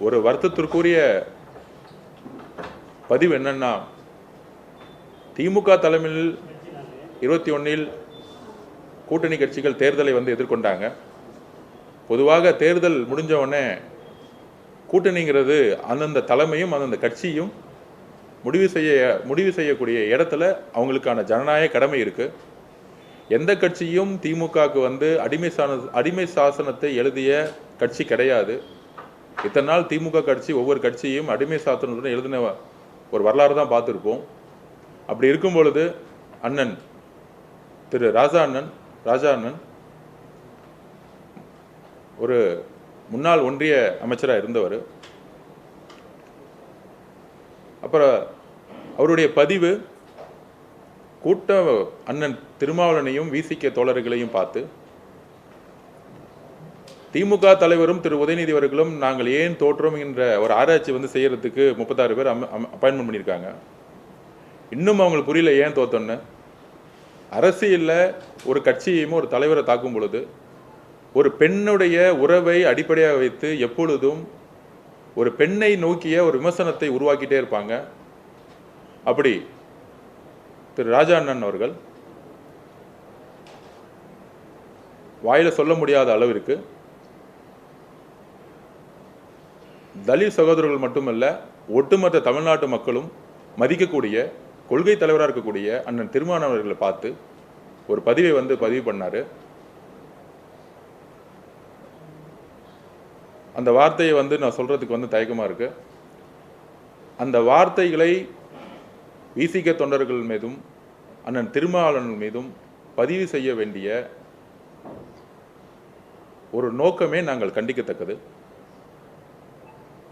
ஒரு வருத்தத்திற்குரிய பதிவு என்னன்னா, திமுக தலைமையில் 21 கூட்டணி கட்சிகள் தேர்தலை எதிர்கொண்டாங்க. பொதுவாக தேர்தல் முடிஞ்ச உடனே கூட்டணிங்கிறது அந்தந்த தலைமையும் அந்தந்த கட்சியும் முடிவு செய்யக்கூடிய இடத்துல அவங்களுக்கான ஜனநாயக கடமை இருக்கு. எந்த கட்சியும் திமுகவுக்கு அடிமை சாசனத்தை எழுதிய கட்சி கிடையாது. இத்தனை நாள் திமுக கட்சி ஒவ்வொரு கட்சியும் அடிமை சாசனத்துடன் எழுதின ஒரு வரலாறு தான் பார்த்துருப்போம். அப்படி இருக்கும் பொழுது அண்ணன் திரு ராஜா அண்ணன் ஒரு முன்னாள் ஒன்றிய அமைச்சராக இருந்தவர். அப்புறம் அவருடைய பதிவு கூட்ட அண்ணன் திருமாவளவனையும் விசிக தோழர்களையும் பார்த்து திமுக தலைவரும் திரு உதயநிதி அவர்களும் நாங்கள் ஏன் தோற்றோம் என்ற ஒரு ஆராய்ச்சி செய்யறதுக்கு 36 பேர் அப்பாயின்மெண்ட் பண்ணியிருக்காங்க. இன்னும் அவங்களுக்கு புரியல ஏன் தோத்தோன்னு. அரசியல்ல ஒரு கட்சியையும் ஒரு தலைவரை தாக்கும் பொழுது ஒரு பெண்ணுடைய உறவை அடிப்படையாக வைத்து எப்பொழுதும் ஒரு பெண்ணை நோக்கிய ஒரு விமர்சனத்தை உருவாக்கிட்டே இருப்பாங்க. அப்படி திரு ராஜா அண்ணன் அவர்கள் வாயில சொல்ல முடியாத அளவிற்கு தலித் சகோதரர்கள் மட்டுமல்ல, ஒட்டுமொத்த தமிழ்நாட்டு மக்களும் மதிக்கக்கூடிய கொள்கை தலைவராக இருக்கக்கூடிய அண்ணன் திருமாவளவன் அவர்களை பார்த்து ஒரு பதிவை பதிவு பண்ணாரு. அந்த வார்த்தையை நான் சொல்றதுக்கு தயக்கமா இருக்கு. அந்த வார்த்தைகளை விசிக தொண்டர்கள் மீதும் அண்ணன் திருமாவளவன் மீதும் பதிவு செய்ய வேண்டிய ஒரு நோக்கமே நாங்கள் கண்டிக்கத்தக்கது.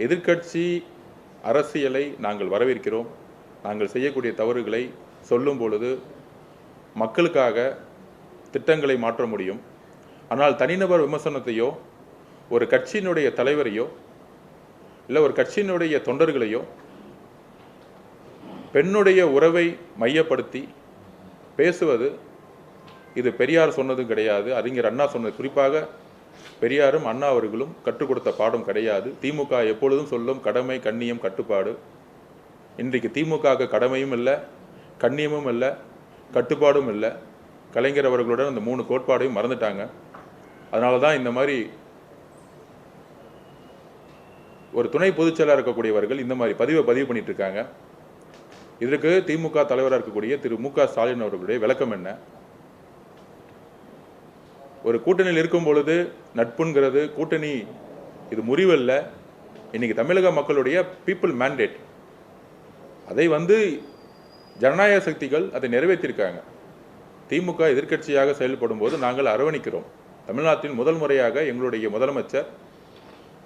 எதிர்க்கட்சி அரசியலை நாங்கள் வரவேற்கிறோம். நாங்கள் செய்யக்கூடிய தவறுகளை சொல்லும் பொழுது மக்களுக்காக திட்டங்களை மாற்ற முடியும். ஆனால் தனிநபர் விமர்சனத்தையோ ஒரு கட்சியினுடைய தலைவரையோ இல்லை ஒரு கட்சியினுடைய தொண்டர்களையோ பெண்ணுடைய உறவை மையப்படுத்தி பேசுவது இது பெரியார் சொன்னதும் கிடையாது, அறிஞர் அண்ணா சொன்னது. குறிப்பாக பெரியாரும் அண்ணா அவர்களும் கற்றுக் கொடுத்த பாடம் கிடையாது. திமுக எப்பொழுதும் சொல்லும் கடமை, கண்ணியம், கட்டுப்பாடு. இன்றைக்கு திமுக கடமையும் இல்லை, கண்ணியமும் இல்லை, கட்டுப்பாடும் இல்லை. கலைஞர் அவர்களுடன் அந்த 3 கோட்பாடையும் மறந்துட்டாங்க. அதனால தான் இந்த மாதிரி ஒரு துணை பொதுச்செயலாளர் இருக்கக்கூடியவர்கள் இந்த மாதிரி பதிவு பண்ணிட்டு இருக்காங்க. இதற்கு திமுக தலைவராக இருக்கக்கூடிய திரு மு.க. ஸ்டாலின் அவர்களுடைய விளக்கம் என்ன? ஒரு கூட்டணியில் இருக்கும் பொழுது நட்புங்கிறது கூட்டணி இது முறிவல்ல. இன்னைக்கு தமிழக மக்களுடைய பீப்புள் மேண்டேட். அதை ஜனநாயக சக்திகள் அதை நிறைவேற்றியிருக்காங்க. திமுக எதிர்க்கட்சியாக செயல்படும் போது நாங்கள் அரவணைக்கிறோம். தமிழ்நாட்டின் முதல் முறையாக எங்களுடைய முதலமைச்சர்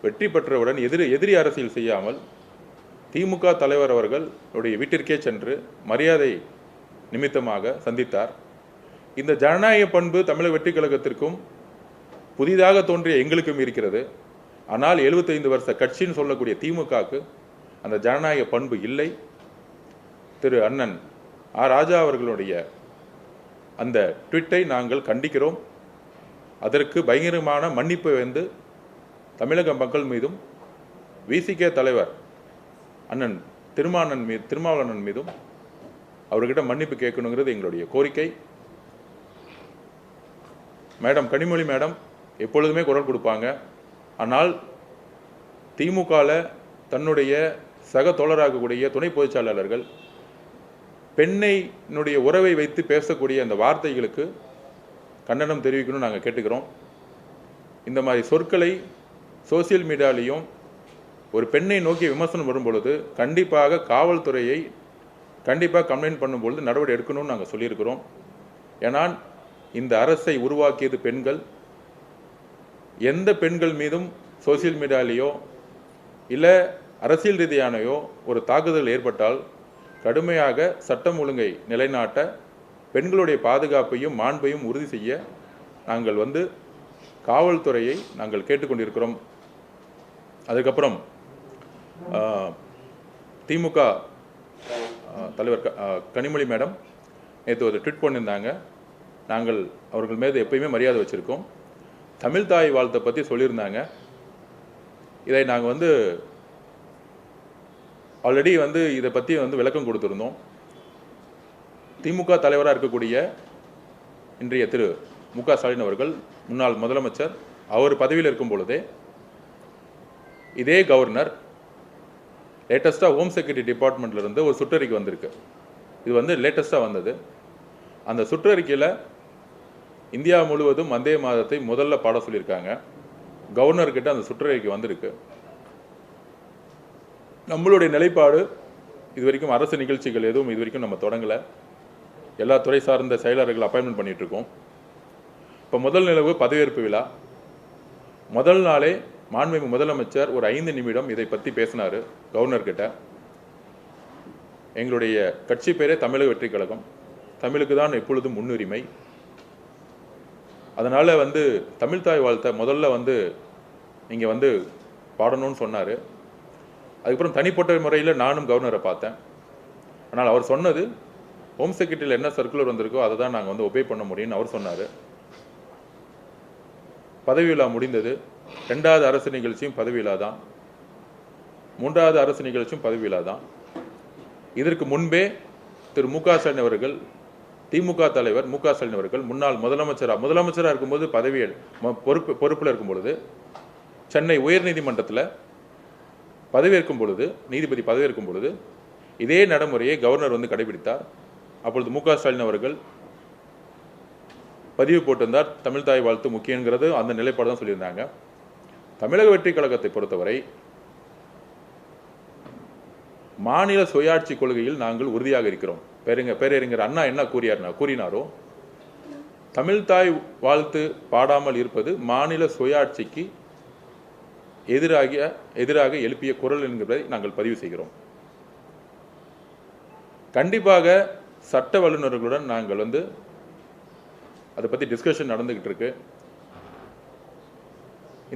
வெற்றி பெற்றவுடன் எதிரி அரசியல் செய்யாமல் திமுக தலைவர் அவர்களுடைய வீட்டிற்கே சென்று மரியாதை நிமித்தமாக சந்தித்தார். இந்த ஜனநாயக பண்பு தமிழக வெற்றி கழகத்திற்கும் புதிதாக தோன்றிய எங்களுக்கும் இருக்கிறது. ஆனால் 75 வருஷ கட்சின்னு சொல்லக்கூடிய திமுகவுக்கு அந்த ஜனநாயக பண்பு இல்லை. திரு அண்ணன் ராஜா அவர்களுடைய அந்த ட்வீட்டை நாங்கள் கண்டிக்கிறோம். அதற்கு பயங்கரமான மன்னிப்பு தமிழக மக்கள் மீதும் விசிக தலைவர் அண்ணன் திருமாவளவன் மீதும் அவர்கிட்ட மன்னிப்பு கேட்கணுங்கிறது எங்களுடைய கோரிக்கை. மேடம் கனிமொழி மேடம் எப்பொழுதுமே குரல் கொடுப்பாங்க. ஆனால் திமுகவில் தன்னுடைய சக தோழராகக்கூடிய துணை பொதுச்செயலாளர்கள் பெண்ணையினுடைய உறவை வைத்து பேசக்கூடிய அந்த வார்த்தைகளுக்கு கண்டனம் தெரிவிக்கணும்னு நாங்கள் கேட்டுக்கிறோம். இந்த மாதிரி சொற்களை சோசியல் மீடியாலையும் ஒரு பெண்ணை நோக்கி விமர்சனம் வரும்பொழுது கண்டிப்பாக காவல்துறையை கம்ப்ளைண்ட் பண்ணும்பொழுது நடவடிக்கை எடுக்கணும்னு நாங்கள் சொல்லியிருக்கிறோம். ஏனால் இந்த அரசை உருவாக்கியது பெண்கள். எந்த பெண்கள் மீதும் சோசியல் மீடியாலேயோ இல்லை அரசியல் ரீதியானையோ ஒரு தாக்குதல் ஏற்பட்டால் கடுமையாக சட்டம் ஒழுங்கை நிலைநாட்ட பெண்களுடைய பாதுகாப்பையும் மாண்பையும் உறுதி செய்ய நாங்கள் காவல்துறையை நாங்கள் கேட்டுக்கொண்டிருக்கிறோம். அதுக்கப்புறம் திமுக தலைவர் கனிமொழி மேடம் நேற்று ஒரு ட்வீட் பண்ணியிருந்தாங்க. நாங்கள் அவர்கள் மீது எப்பயுமே மரியாதை வச்சுருக்கோம். தமிழ் தாய் வாழ்த்தை பற்றி சொல்லியிருந்தாங்க. இதை நாங்கள் ஆல்ரெடி வந்து இதை பற்றி வந்து விளக்கம் கொடுத்துருந்தோம். திமுக தலைவராக இருக்கக்கூடிய இன்றைய திரு மு.க. ஸ்டாலின் அவர்கள், முன்னாள் முதலமைச்சர், அவர் பதவியில் இருக்கும் பொழுதே இதே கவர்னர் லேட்டஸ்ட்டாக ஹோம் செக்யூரிட்டி டிபார்ட்மெண்ட்லேருந்து ஒரு சுற்றறிக்கை வந்திருக்கு. இது வந்து லேட்டஸ்ட்டாக வந்தது. அந்த சுற்றறிக்கையில் இந்தியா முழுவதும் வந்தே மாதத்தை முதல்ல பாட சொல்லியிருக்காங்க. கவர்னர்கிட்ட அந்த சுற்றறிக்கை வந்திருக்கு. நம்மளுடைய நிலைப்பாடு, இது வரைக்கும் அரசு நிகழ்ச்சிகள் எதுவும் இது வரைக்கும் நம்ம தொடங்கலை. எல்லா துறை சார்ந்த செயலாளர்கள் அப்பாயின்மெண்ட் பண்ணிட்டு இருக்கோம். இப்போ முதல் நிலவு பதவியேற்பு விழா. முதல் நாளே மாண்புமிகு முதலமைச்சர் ஒரு 5 நிமிடம் இதை பற்றி பேசினார் கவர்னர்கிட்ட. எங்களுடைய கட்சி பேரே தமிழக வெற்றி கழகம், தமிழுக்கு தான் எப்பொழுதும் முன்னுரிமை, அதனால் வந்து தமிழ் தாய் வாழ்த்தை முதல்ல வந்து நீங்கள் வந்து பாடணும்னு சொன்னார். அதுக்கப்புறம் தனிப்பட்ட முறையில் நானும் கவர்னரை பார்த்தேன். ஆனால் அவர் சொன்னது, ஹோம் செக்ரட்டரியில் என்ன சர்க்குலர் வந்திருக்கோ அதை தான் நாங்கள் வந்து ஒபே பண்ண முடியும்னு அவர் சொன்னார். பதவி விழா முடிந்தது. 2வது அரசு நிகழ்ச்சியும் பதவி விழா தான், 3வது அரசு நிகழ்ச்சியும் பதவி விழா தான். இதற்கு முன்பே திரு மு.க. ஸ்டாலின் அவர்கள், திமுக தலைவர் மு.க. ஸ்டாலின் அவர்கள் முன்னாள் முதலமைச்சராக இருக்கும்போது பொறுப்பில் இருக்கும் பொழுது சென்னை உயர்நீதிமன்றத்தில் பதவியேற்கும் பொழுது, நீதிபதி பதவியேற்கும் பொழுது இதே நடைமுறையை கவர்னர் வந்து கடைபிடித்தார். அப்பொழுது மு.க. ஸ்டாலின் அவர்கள் பதிவு போட்டிருந்தார், தமிழ் தாய் வாழ்த்து முக்கியங்கிறது அந்த நிலைப்பாடு தான் சொல்லியிருந்தாங்க. தமிழக வெற்றி கழகத்தை பொறுத்தவரை மாநில சுயாட்சி கொள்கையில் நாங்கள் உறுதியாக இருக்கிறோம். பேரறிஞர் அண்ணா என்ன கூறினாரோ, தமிழ் தாய் வாழ்த்து பாடாமல் இருப்பது மாநில சுயாட்சிக்கு எதிராக எழுப்பிய குரல் என்கிறதை நாங்கள் பதிவு செய்கிறோம். கண்டிப்பாக சட்ட வல்லுநர்களுடன் நாங்கள் வந்து அதை பற்றி டிஸ்கஷன் நடந்துகிட்டு இருக்கு.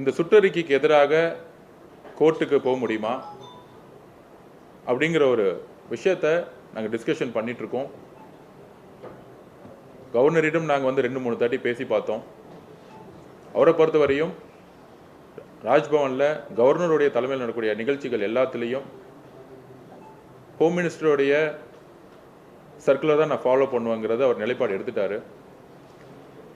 இந்த சுற்றறிக்கைக்கு எதிராக கோர்ட்டுக்கு போக முடியுமா அப்படிங்கிற ஒரு விஷயத்தை நாங்கள் டிஸ்கஷன் பண்ணிட்டு இருக்கோம். கவர்னரிடம் நாங்கள் வந்து 2-3 தாட்டி பேசி பார்த்தோம். அவரை பொறுத்தவரையும் ராஜ்பவனில் கவர்னருடைய தலைமையில் நடக்கக்கூடிய நிகழ்ச்சிகள் எல்லாத்துலேயும் ஹோம் மினிஸ்டருடைய சர்க்குலர் தான் நான் ஃபாலோ பண்ணுவேங்கிறது அவர் நிலைப்பாடு எடுத்துட்டாரு.